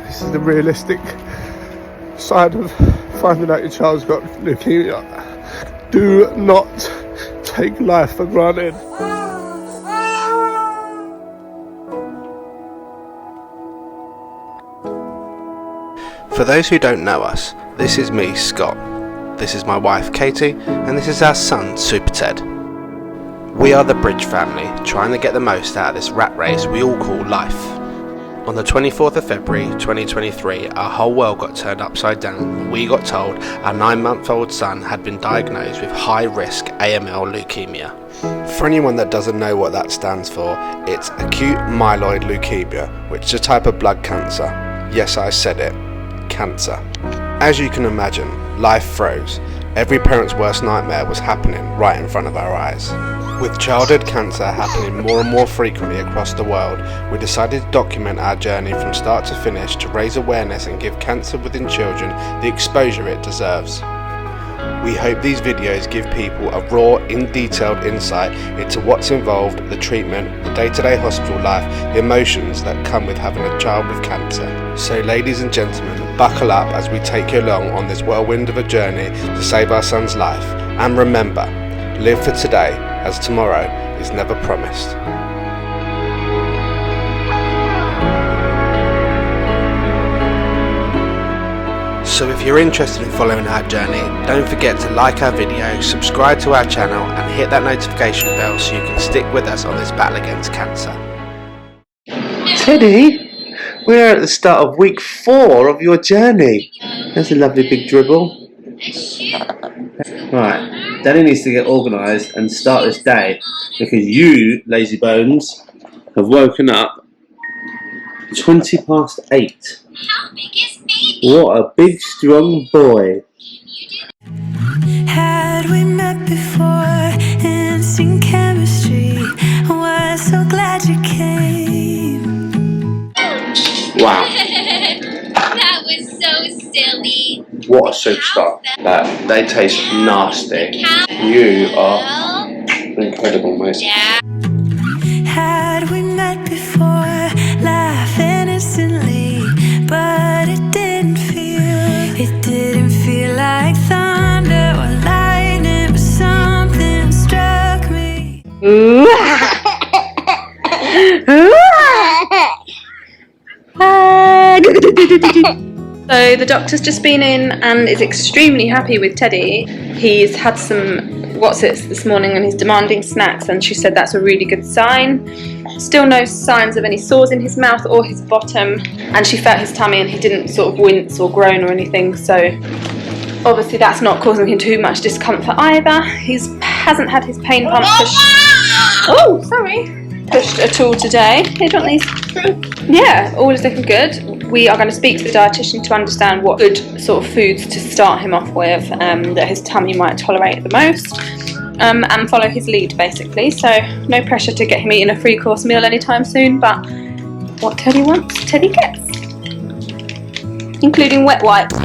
This is the realistic side of finding out your child's got leukemia. Do not take life for granted. For those who don't know us, this is me, Scott. This is my wife, Katie, and this is our son, Super Ted. We are the Bridge family, trying to get the most out of this rat race we all call life. On the 24th of February 2023, our whole world got turned upside down when we got told our 9-month-old son had been diagnosed with high-risk Aml-Leukaemia. For anyone that doesn't know what that stands for, it's acute myeloid leukemia, which is a type of blood cancer. Yes, I said it. Cancer. As you can imagine, life froze. Every parent's worst nightmare was happening right in front of our eyes. With childhood cancer happening more and more frequently across the world, we decided to document our journey from start to finish to raise awareness and give cancer within children the exposure it deserves. We hope these videos give people a raw, detailed insight into what's involved, the treatment, the day-to-day hospital life, the emotions that come with having a child with cancer. So ladies and gentlemen, buckle up as we take you along on this whirlwind of a journey to save our son's life. And remember, live for today, as tomorrow is never promised. So if you're interested in following our journey, don't forget to like our video, subscribe to our channel and hit that notification bell so you can stick with us on this battle against cancer. Teddy, we're at the start of week 4 of your journey. That's a lovely big dribble. Right, Daddy needs to get organised and start this day because you, lazy bones, have woken up 20 past 8. How big is baby? What a big strong boy. Had we met before, instant chemistry, was so glad you came. Wow, That was so silly. what a superstar. They taste nasty. You are incredible, mate. Yeah. Had we met before, laughing instantly, but it didn't feel like thunder or lightning, but something struck me. So the doctor's just been in and is extremely happy with Teddy. He's had some what's-its this morning and he's demanding snacks, and she said that's a really good sign. Still no signs of any sores in his mouth or his bottom, and she felt his tummy and he didn't sort of wince or groan or anything, so obviously that's not causing him too much discomfort either. He hasn't had his pain pump pushed at all today. Here, do you want these? Yeah, all is looking good. We are going to speak to the dietitian to understand what good sort of foods to start him off with that his tummy might tolerate the most, and follow his lead basically. So no pressure to get him eating a 3-course meal anytime soon, but what Teddy wants, Teddy gets, including wet wipes.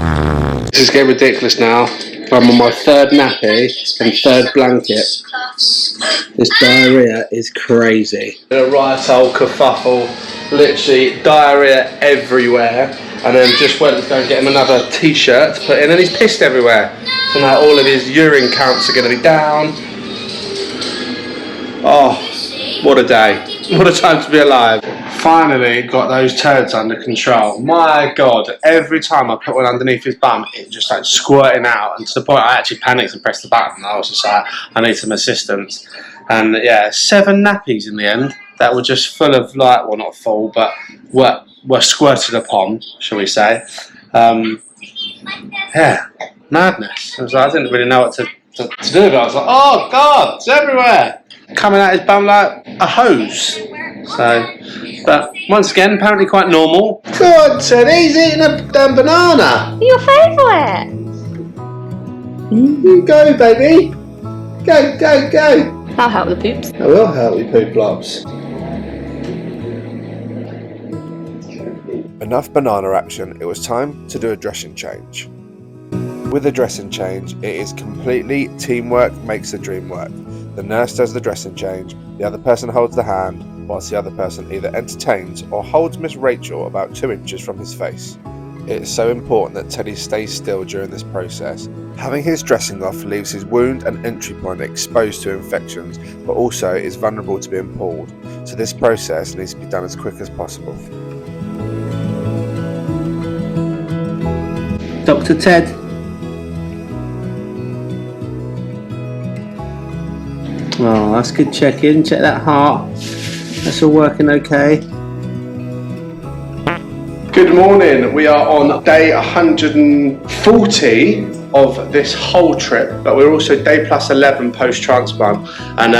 This is getting ridiculous now. I'm on my 3rd nappy and 3rd blanket. This diarrhea is crazy. A right old kerfuffle, literally diarrhea everywhere, and then just went to go and get him another t-shirt to put in, and he's pissed everywhere. So now all of his urine counts are going to be down. Oh, what a day. What a time to be alive. Finally got those turds under control. My God, every time I put one underneath his bum, it just like squirting out, and to the point I actually panicked and pressed the button. I was just like, I need some assistance. And yeah, 7 nappies in the end that were just full of, like, well, not full, but were squirted upon, shall we say. Yeah, madness. I didn't really know what to do with it. I was like, oh God, it's everywhere. Coming out his bum like a hose. So, but once again, apparently quite normal. God, Ted, he's eating a damn banana. Your favourite. You go, baby. Go, go, go. I'll help the poops. I will help you, poop blobs. Enough banana action, it was time to do a dressing change. With a dressing change, it is completely teamwork makes the dream work. The nurse does the dressing change, the other person holds the hand, whilst the other person either entertains or holds Miss Rachel about 2 inches from his face. It is so important that Teddy stays still during this process. Having his dressing off leaves his wound and entry point exposed to infections, but also is vulnerable to being pulled, so this process needs to be done as quick as possible. Dr. Ted. Oh, that's good check-in. Check that heart. That's all working okay. Good morning. We are on day 140 of this whole trip, but we're also day plus 11 post-transplant. And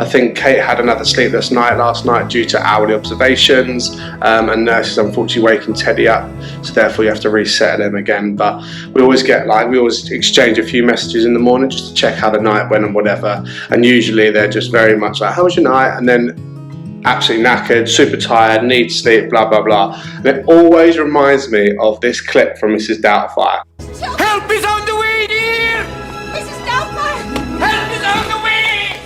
I think Kate had another sleepless night last night due to hourly observations, and nurses unfortunately waking Teddy up, so therefore you have to reset him again. But we always exchange a few messages in the morning just to check how the night went and whatever. And usually they're just very much like, "How was your night?" And then absolutely knackered, super tired, need sleep, blah blah blah. And it always reminds me of this clip from Mrs. Doubtfire. Help is on the way, dear! Mrs. Doubtfire! Help is on the way!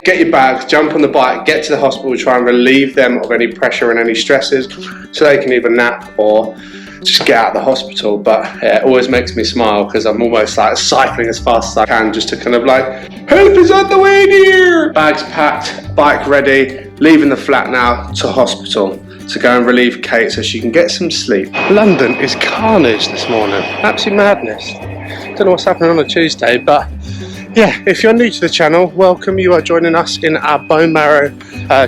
Get your bags, jump on the bike, get to the hospital, try and relieve them of any pressure and any stresses so they can either nap or just get out of the hospital. But yeah, it always makes me smile because I'm almost like cycling as fast as I can just to kind of like, help is on the way, dear! Bags packed, bike ready, leaving the flat now to hospital to go and relieve Kate so she can get some sleep. London is carnage this morning, absolute madness. Don't know what's happening on a Tuesday, but yeah, if you're new to the channel, welcome. You are joining us in our bone marrow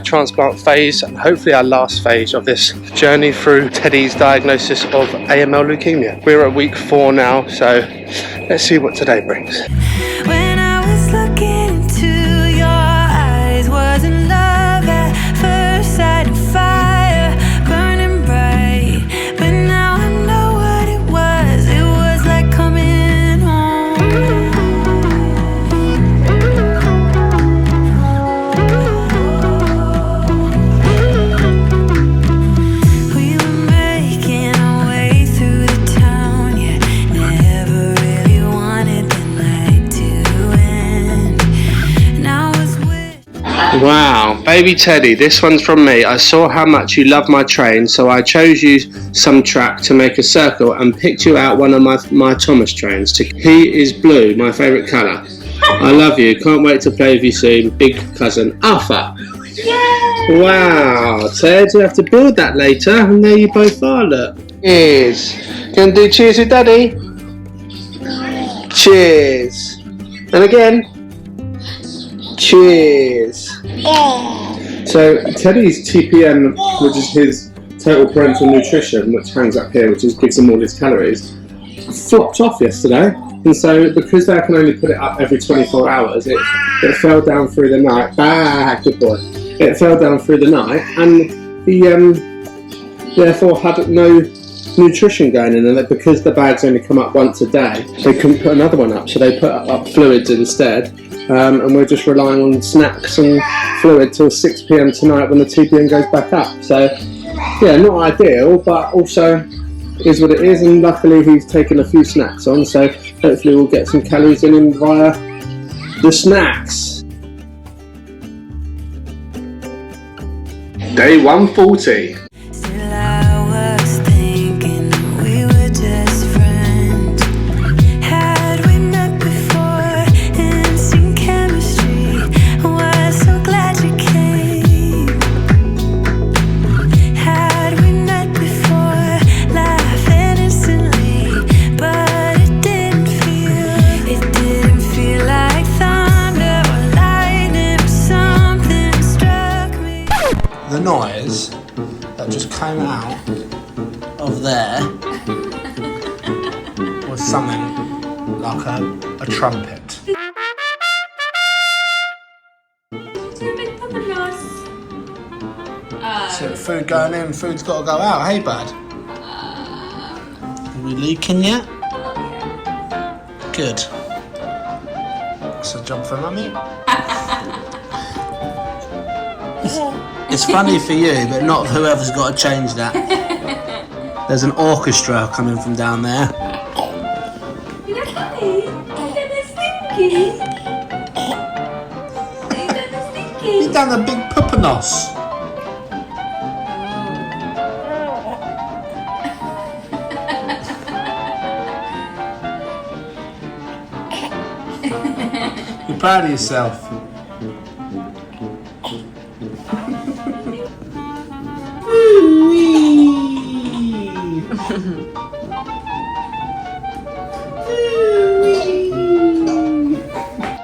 transplant phase, and hopefully our last phase of this journey through Teddy's diagnosis of Aml-Leukaemia. We're at week 4 now, so let's see what today brings. When I was looking into your eyes, wasn't love at first sight of fire burning bright, but now I know what it was. It was like coming home. We were making our way through the town, yeah, never really wanted the night to end. Now it's with Wow, baby Teddy, this one's from me. I saw how much you love my train, so I chose you some track to make a circle and picked you out one of my Thomas trains. He is blue, my favourite colour. I love you, can't wait to play with you soon, big cousin Arthur. Yay! Wow, Ted, you have to build that later, and there you both are, look. Cheers. Gonna do cheers with Daddy? Cheers. And again. Cheers. So Teddy's TPN, which is his total parental nutrition, which hangs up here, which gives him all his calories, flopped off yesterday. And so because they can only put it up every 24 hours, it fell down through the night. Good boy. It fell down through the night, and he therefore had no nutrition going in, and because the bags only come up once a day, they couldn't put another one up, so they put up fluids instead. And we're just relying on snacks and fluid till 6 PM tonight when the TPN goes back up. So yeah, not ideal, but also is what it is, and luckily he's taken a few snacks on, so hopefully we'll get some calories in him via the snacks. Day 140. still I was thinking we were just friends. Had we met before and seen chemistry, was so glad you came. Had we met before, laugh innocently, but it didn't feel like thunder or lightning or something struck me. The noise that just came out of there was something like a trumpet. So food going in, food's got to go out. Hey, bud. Are we leaking yet? Good. That's a job for mummy. It's funny for you, but not whoever's got to change that. There's an orchestra coming from down there. He's done a big pooper Manos. You're proud of yourself.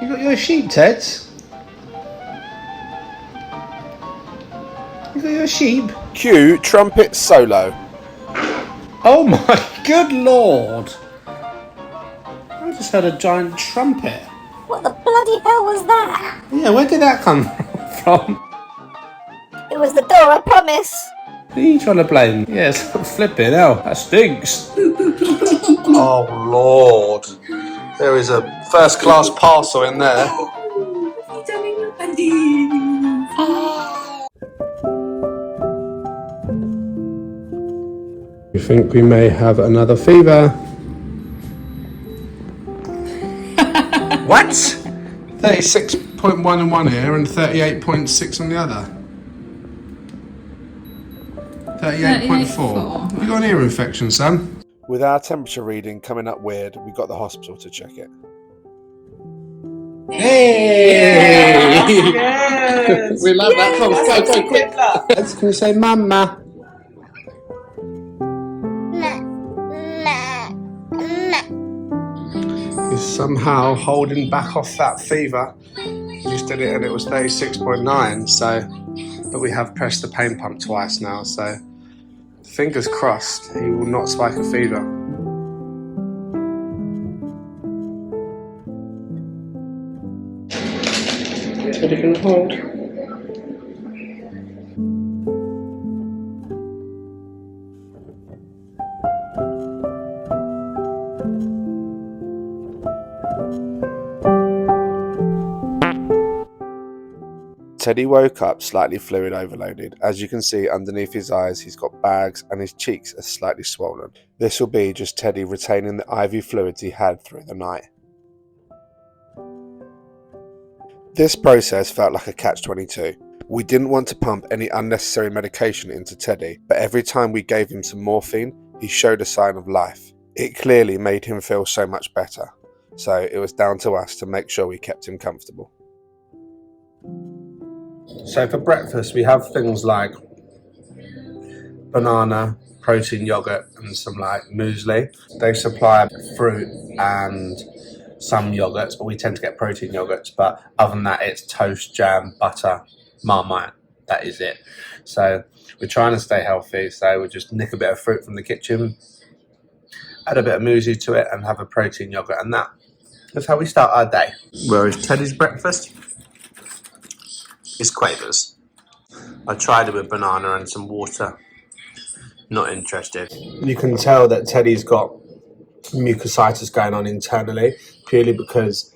You got your sheep, Ted? You got your sheep? Cue trumpet solo. Oh my good lord! I just heard a giant trumpet. What the bloody hell was that? Yeah, where did that come from? It was the door, I promise. Who are you trying to blame? Yes, flipping hell, that stinks. Oh lord. There is a first class parcel in there. We think we may have another fever. What? 36.1 in one ear and 38.6 on the other. 38.4. You got an ear infection, son? With our temperature reading coming up weird, we got the hospital to check it. Hey! We love that. Come on, go, quick. Can we say mama? He's somehow holding back off that fever. We just did it and it was 36.9, so, but we have pressed the pain pump twice now, so fingers crossed he will not spike a fever. Teddy can hold. Teddy woke up slightly fluid overloaded. As you can see underneath his eyes, he's got bags and his cheeks are slightly swollen. This will be just Teddy retaining the IV fluids he had through the night. This process felt like a catch-22. We didn't want to pump any unnecessary medication into Teddy, but every time we gave him some morphine, he showed a sign of life. It clearly made him feel so much better, so it was down to us to make sure we kept him comfortable. So for breakfast we have things like banana, protein yogurt and some like muesli. They supply fruit and some yogurts, but we tend to get protein yogurts, but other than that it's toast, jam, butter, Marmite. That is it. So we're trying to stay healthy, so we'll just nick a bit of fruit from the kitchen, add a bit of muesli to it and have a protein yogurt, and that's how we start our day. Whereas Teddy's breakfast is quavers. I tried it with banana and some water. Not interested. You can tell that Teddy's got mucositis going on internally, purely because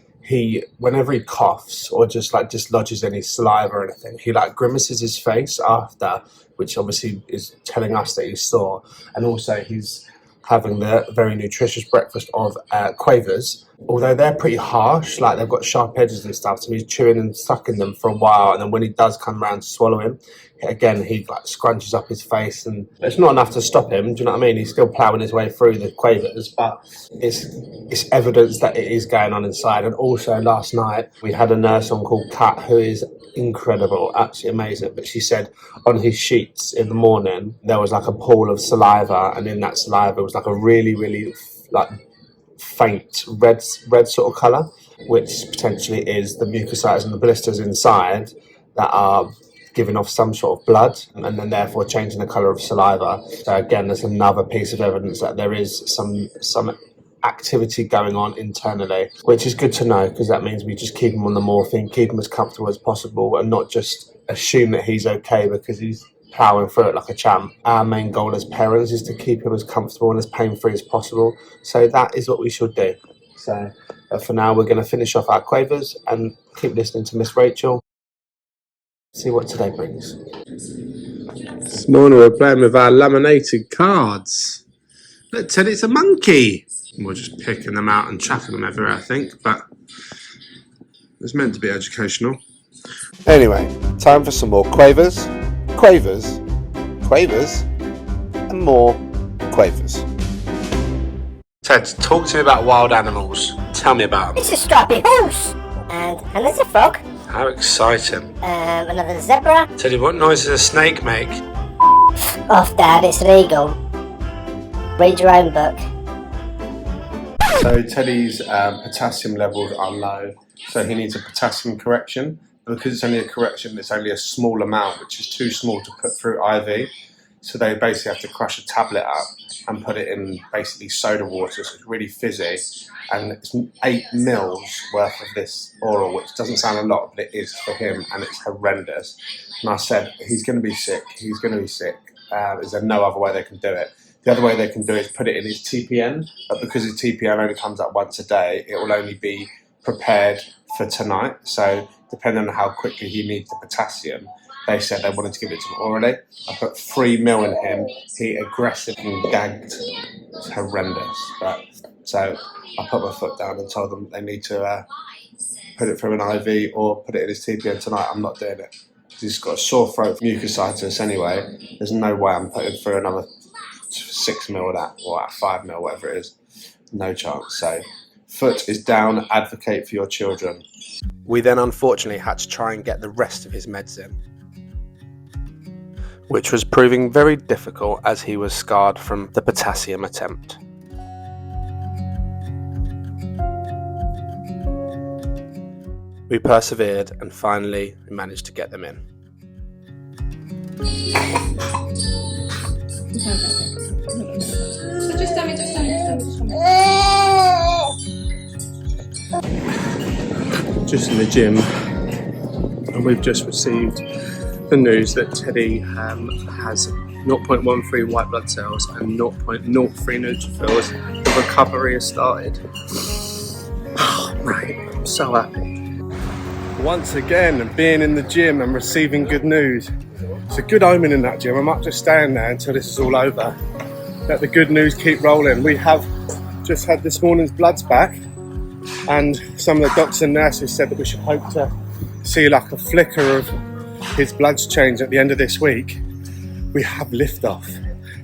whenever he coughs or just lodges any saliva or anything, he like grimaces his face after, which obviously is telling us that he's sore. And also he's having the very nutritious breakfast of quavers, although they're pretty harsh, like they've got sharp edges and stuff, so he's chewing and sucking them for a while, and then when he does come around to swallow him, again he like scrunches up his face, and it's not enough to stop him, do you know what I mean? He's still ploughing his way through the quavers, but it's evidence that it is going on inside. And also last night we had a nurse on called Kat, who is incredible, absolutely amazing, but she said on his sheets in the morning there was like a pool of saliva, and in that saliva was like a really like faint red sort of colour, which potentially is the mucositis and the blisters inside that are giving off some sort of blood and then therefore changing the colour of saliva. So again, there's another piece of evidence that there is some activity going on internally, which is good to know, because that means we just keep him on the morphine, keep him as comfortable as possible, and not just assume that he's okay because he's ploughing through it like a champ. Our main goal as parents is to keep him as comfortable and as pain-free as possible, so that is what we should do. So for now we're going to finish off our quavers and keep listening to Miss Rachel, see what today brings. This morning we're playing with our laminated cards. Look, Ted, it's a monkey. We're just picking them out and chucking them everywhere, I think, but it's meant to be educational. Anyway, time for some more quavers, quavers, quavers, and more quavers. Ted, talk to me about wild animals. Tell me about them. It's a stripy horse. And there's a frog. How exciting. Another zebra. Teddy, what noise does a snake make? Off, Dad, it's legal. Read your own book. So Teddy's potassium levels are low, so he needs a potassium correction. Because it's only a correction, it's only a small amount, which is too small to put through IV. So they basically have to crush a tablet up and put it in basically soda water, so it's really fizzy. And it's 8 mils worth of this oral, which doesn't sound a lot, but it is for him, and it's horrendous. And I said, he's going to be sick, he's going to be sick. Is there no other way they can do it? The other way they can do it is put it in his TPN, but because his TPN only comes up once a day, it will only be prepared for tonight. So depending on how quickly he needs the potassium, they said they wanted to give it to him orally. I put 3 mil in him. He aggressively gagged. It's horrendous. So I put my foot down and told them they need to put it through an IV or put it in his TPN tonight. I'm not doing it. He's got a sore throat, mucositis anyway. There's no way I'm putting through another 6 mil of that, or 5 mil, whatever it is. No chance. So foot is down. Advocate for your children. We then unfortunately had to try and get the rest of his meds in, which was proving very difficult as he was scarred from the potassium attempt. We persevered and finally we managed to get them in. So just tell me. Just in the gym, and we've just received the news that Teddy has 0.13 white blood cells and 0.03 neutrophils. The recovery has started. Oh, mate, I'm so happy. Once again, being in the gym and receiving good news. It's a good omen in that gym. I might just stay in there until this is all over. Let the good news keep rolling. We have just had this morning's bloods back, and some of the doctors and nurses said that we should hope to see like a flicker of his bloods change at the end of this week. We have liftoff.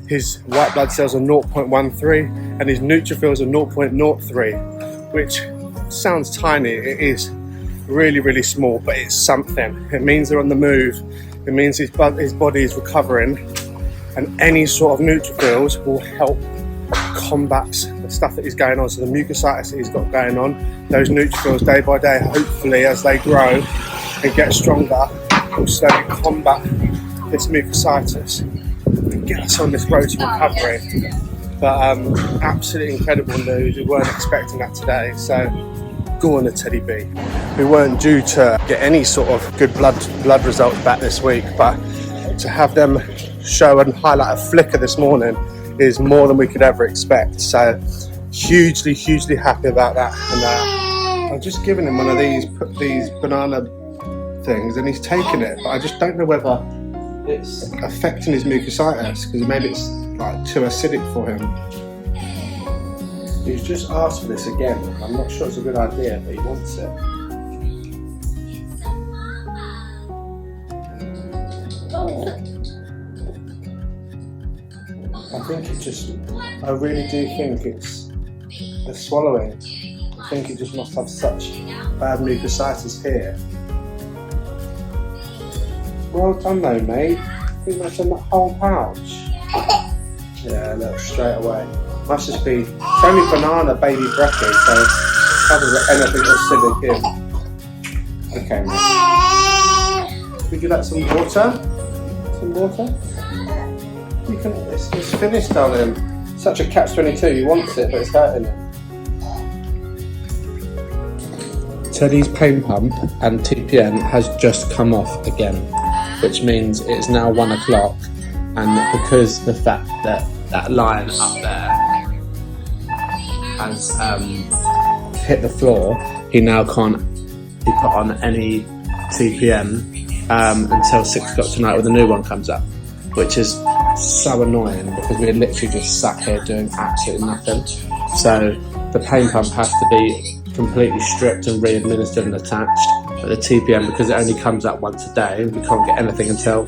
His white blood cells are 0.13 and his neutrophils are 0.03, which sounds tiny. It is really, really small, but it's something. It means they're on the move. It means his body is recovering, and any sort of neutrophils will help combat the stuff that is going on. So the mucositis that he's got going on, those neutrophils day by day, hopefully as they grow and get stronger, will slowly combat this mucositis and get us on this road to recovery. But absolutely incredible news. We weren't expecting that today, so go on a Teddy B. We weren't due to get any sort of good blood results back this week, but to have them show and highlight a flicker this morning is more than we could ever expect. So hugely happy about that. And I've just given him one of these banana things, and he's taken it, but I just don't know whether it's affecting his mucositis, because maybe it's like too acidic for him. He's just asked for this again. I'm not sure it's a good idea, but he wants it. I really do think it's the swallowing. I think it just must have such bad mucositis here. Well done though, mate. I think that's in the whole pouch. Yeah, look, straight away. Must just be, it's only banana baby brekkie, so hasn't got anything acidic in. Okay, mate. Would you like some water? Some water? You can, it's finished, darling. Such a catch-22, he wants it, but it's hurting him. Teddy's pain pump and TPN has just come off again, which means it's now 1 o'clock, and because the fact that that line up there has hit the floor, he now can't be put on any TPN until 6 o'clock tonight when the new one comes up, which is so annoying because we're literally just sat here doing absolutely nothing. So the pain pump has to be completely stripped and re-administered and attached, But the TPM, because it only comes out once a day, we can't get anything until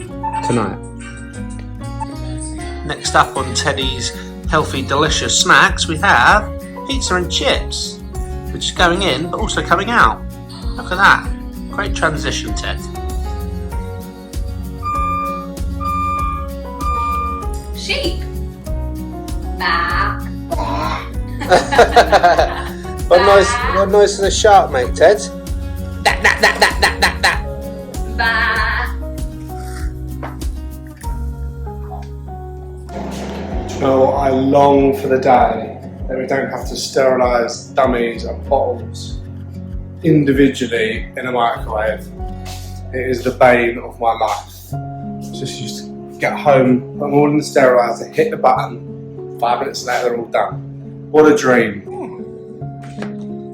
tonight. Next up on Teddy's healthy, delicious snacks, we have pizza and chips, which is going in but also coming out. Look at that. Great transition, Ted. Sheep. Bah. What noise does a shark make, Ted? That. Bah. Oh, I long for the day that we don't have to sterilise dummies and bottles individually in a microwave. It is the bane of my life. Just used to get home, put them all in the steriliser, hit the button, 5 minutes later they're all done. What a dream.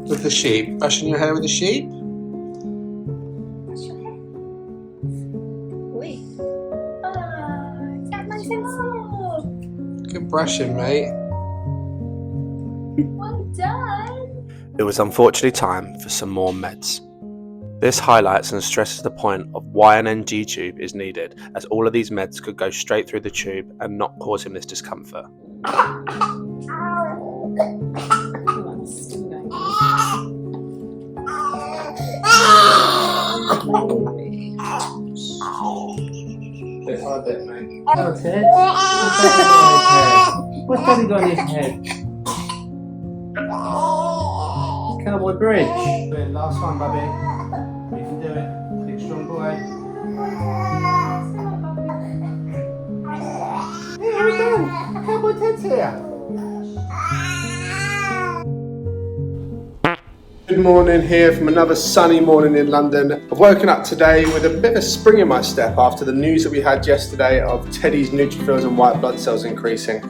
With the sheep. Brushing your hair with the sheep? Wait. Oh, is that nice and soft? Good brushing, mate. Well done. It was unfortunately time for some more meds. This highlights and stresses the point of why an NG tube is needed, as all of these meds could go straight through the tube and not cause him this discomfort. Bit hard there, mate. Oh, Ted. What's Daddy got on his head? Cowboy bridge. Last one, Bubby. You can do it. Big strong boy. Here we go. Cowboy Ted's here. Good morning here from another sunny morning in London. I've woken up today with a bit of a spring in my step after the news that we had yesterday of Teddy's neutrophils and white blood cells increasing.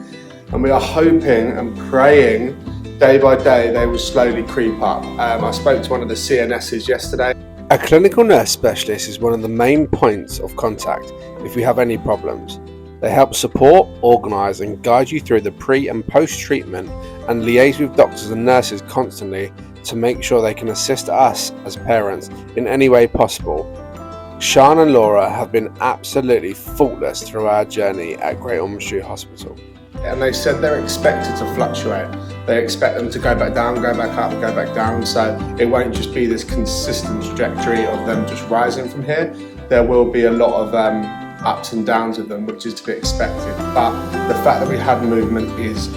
And we are hoping and praying day by day they will slowly creep up. I spoke to one of the CNSs yesterday. A clinical nurse specialist is one of the main points of contact if you have any problems. They help support, organise and guide you through the pre and post treatment and liaise with doctors and nurses constantly to make sure they can assist us as parents in any way possible. Sean and Laura have been absolutely faultless through our journey at Great Ormond Street Hospital. And they said they're expected to fluctuate. They expect them to go back down, go back up, go back down. So it won't just be this consistent trajectory of them just rising from here. There will be a lot of ups and downs with them, which is to be expected. But the fact that we had movement is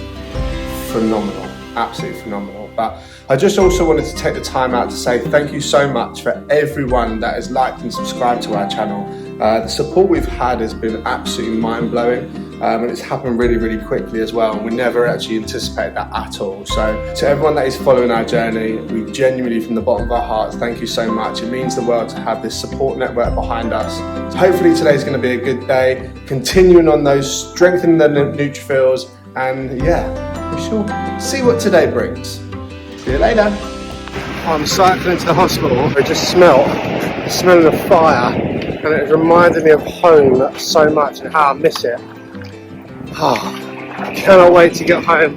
phenomenal, absolutely phenomenal. But I just also wanted to take the time out to say thank you so much for everyone that has liked and subscribed to our channel. The support we've had has been absolutely mind-blowing, and it's happened really, really quickly as well, and we never actually anticipated that at all. So to everyone that is following our journey, we genuinely, from the bottom of our hearts, thank you so much. It means the world to have this support network behind us. So hopefully today's going to be a good day, continuing on those, strengthening the neutrophils, and yeah, we shall see what today brings. See you later. I'm cycling to the hospital. I just smelled the smell of fire, and it reminded me of home so much and how I miss it. Oh, I cannot wait to get home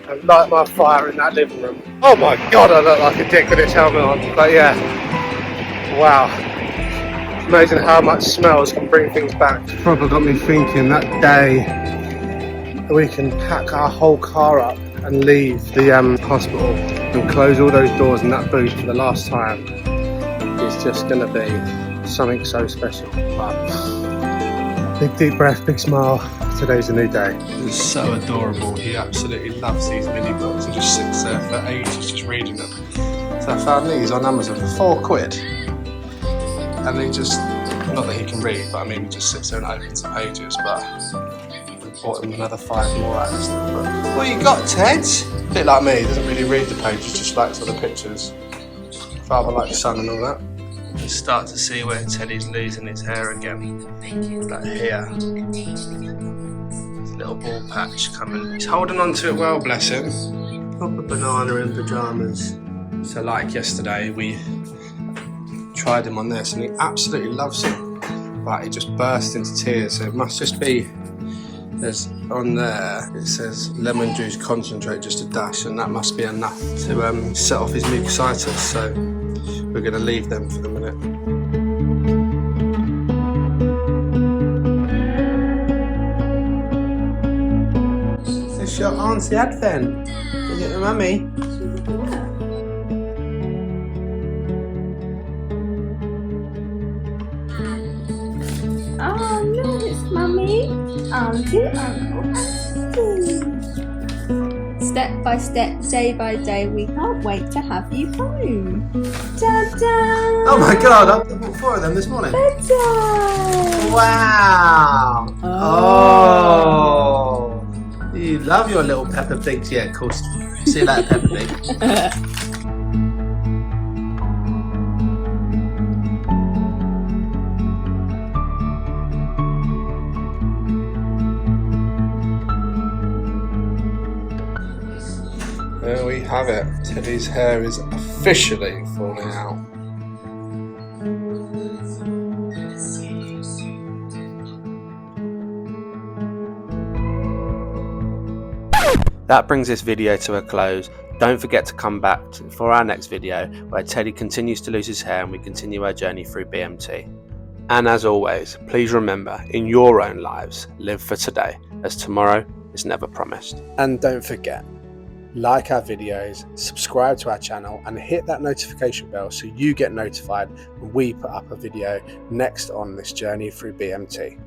and light my fire in that living room. Oh my god, I look like a dick with this helmet on. But yeah, wow. It's amazing how much smells can bring things back. Probably got me thinking that day we can pack our whole car up and leave the hospital and close all those doors in that booth for the last time. It's just going to be something so special. But big deep breath, big smile. Today's a new day. It's so adorable. He absolutely loves these mini books. He just sits there for ages just reading them. So I found these on Amazon for £4. And he just, not that he can read, but I mean he just sits there and opens the pages. But we bought him another 5 more out of this little book. What you got, Ted? A bit like me, he doesn't really read the pages, just likes all the pictures. Father like son and all that. You start to see where Teddy's losing his hair again. Like here. Little ball patch coming. He's holding on to it well, bless him. Proper banana in pyjamas. So like yesterday, we tried him on this and he absolutely loves it. But he just burst into tears, so it must just be, there's on there, it says lemon juice concentrate, just a dash, and that must be enough to set off his mucositis. So We're going to leave them for the minute. Is this your Auntie Advent? Is it your mummy? Oh no, it's Mummy, Auntie, Uncle, Auntie. Step by step, day by day, we can't wait to have you home. Ta-da! Oh my god, I bought 4 of them this morning. Ta-da! Wow! Oh! You love your little Peppa Pigs, yeah, of course. See you later, Peppa Pig. There we have it. Teddy's hair is officially falling out. That brings this video to a close. Don't forget to come back for our next video where Teddy continues to lose his hair and we continue our journey through BMT. And as always, please remember, in your own lives, live for today, as tomorrow is never promised. And don't forget, like our videos, subscribe to our channel and hit that notification bell so you get notified when we put up a video next on this journey through BMT.